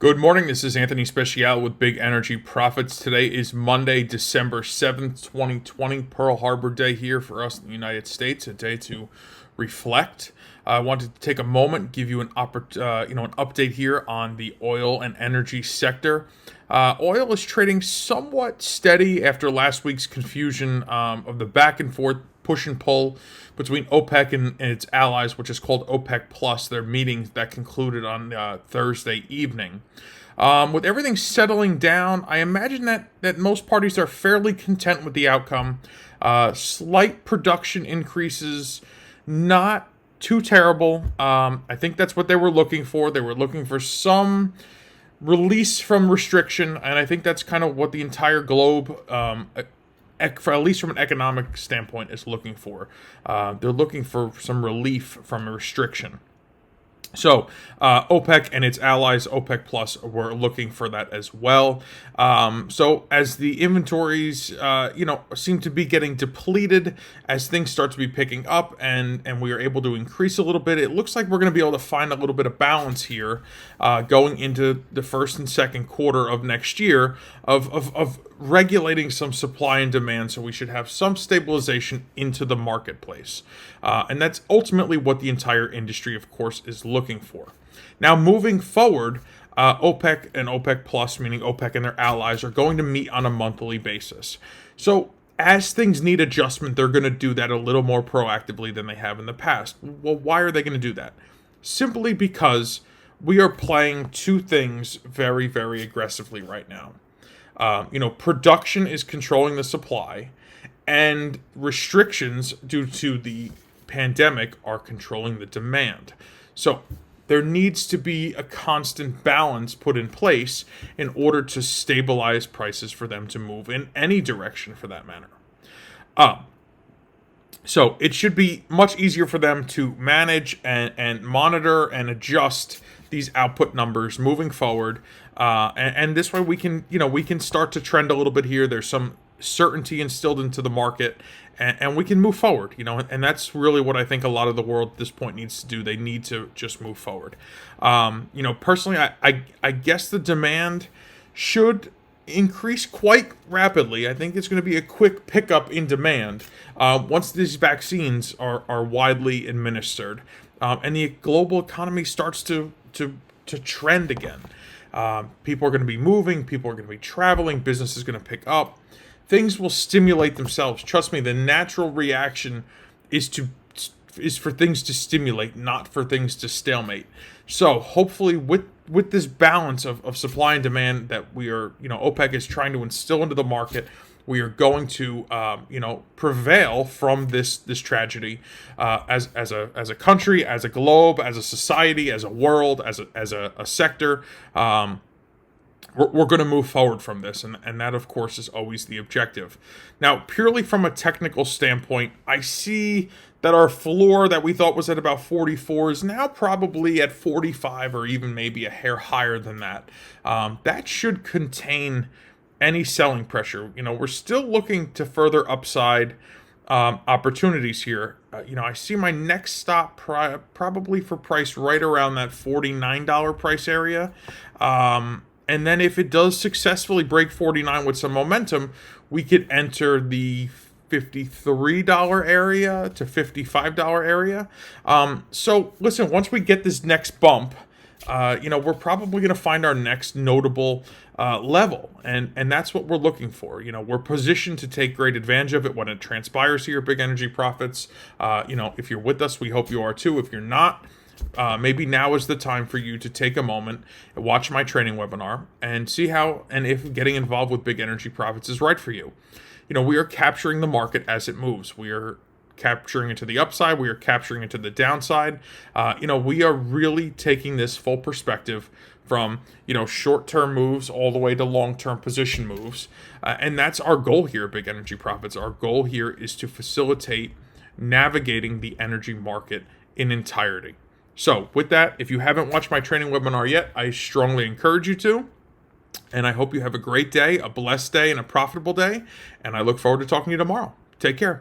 Good morning. This is Anthony Speciale with Big Energy Profits. Today is Monday, December 7th, 2020, Pearl Harbor Day here for us in the United States, a day to reflect. I wanted to take a moment, give you an update here on the oil and energy sector. Oil is trading somewhat steady after last week's confusion of the back and forth push and pull between OPEC and its allies, which is called OPEC Plus, their meeting that concluded on Thursday evening. With everything settling down, I imagine that most parties are fairly content with the outcome. Slight production increases, not too terrible. I think that's what they were looking for. They were looking for some release from restriction, and I think that's kind of what the entire globe, at least from an economic standpoint, is looking for. They're looking for some relief from a restriction. So OPEC and its allies, OPEC Plus, were looking for that as well. So as the inventories, seem to be getting depleted, as things start to be picking up, and we are able to increase a little bit, it looks like we're going to be able to find a little bit of balance here going into the first and second quarter of next year of regulating some supply and demand, so we should have some stabilization into the marketplace. And that's ultimately what the entire industry, of course, is looking for. Now, moving forward, OPEC and OPEC Plus, meaning OPEC and their allies, are going to meet on a monthly basis. So as things need adjustment, they're going to do that a little more proactively than they have in the past. Well, why are they going to do that? Simply because we are playing two things very, very aggressively right now. Production is controlling the supply, and restrictions due to the pandemic are controlling the demand. So there needs to be a constant balance put in place in order to stabilize prices for them to move in any direction, for that matter. So it should be much easier for them to manage and monitor and adjust these output numbers moving forward, and this way we can start to trend a little bit here. There's some certainty instilled into the market, and we can move forward. And that's really what I think a lot of the world at this point needs to do. They need to just move forward. Personally, I guess the demand should increase quite rapidly. I think it's going to be a quick pickup in demand once these vaccines are widely administered, and the global economy starts to trend again. People are going to be moving, people are going to be traveling, business is going to pick up. Things will stimulate themselves. Trust me, the natural reaction is for things to stimulate, not for things to stalemate. So hopefully with this balance of supply and demand that we are, OPEC is trying to instill into the market, we are going to, prevail from this tragedy as a country, as a globe, as a society, as a world, as a sector. We're going to move forward from this, and that, of course, is always the objective. Now, purely from a technical standpoint, I see that our floor that we thought was at about 44 is now probably at 45, or even maybe a hair higher than that. That should contain any selling pressure. We're still looking to further upside opportunities here. I see my next stop probably for price right around that $49 price area. And then if it does successfully break 49 with some momentum, we could enter the $53 area to $55 area. So listen, once we get this next bump, we're probably going to find our next notable level, and that's what we're looking for. We're positioned to take great advantage of it when it transpires here, Big Energy Profits. If you're with us, we hope you are too. If you're not, maybe now is the time for you to take a moment and watch my training webinar and see how and if getting involved with Big Energy Profits is right for you. We are capturing the market as it moves. We are capturing it to the upside. We are capturing it to the downside. We are really taking this full perspective from, short-term moves all the way to long-term position moves. And that's our goal here, Big Energy Profits. Our goal here is to facilitate navigating the energy market in entirety. So with that, if you haven't watched my training webinar yet, I strongly encourage you to. And I hope you have a great day, a blessed day, and a profitable day. And I look forward to talking to you tomorrow. Take care.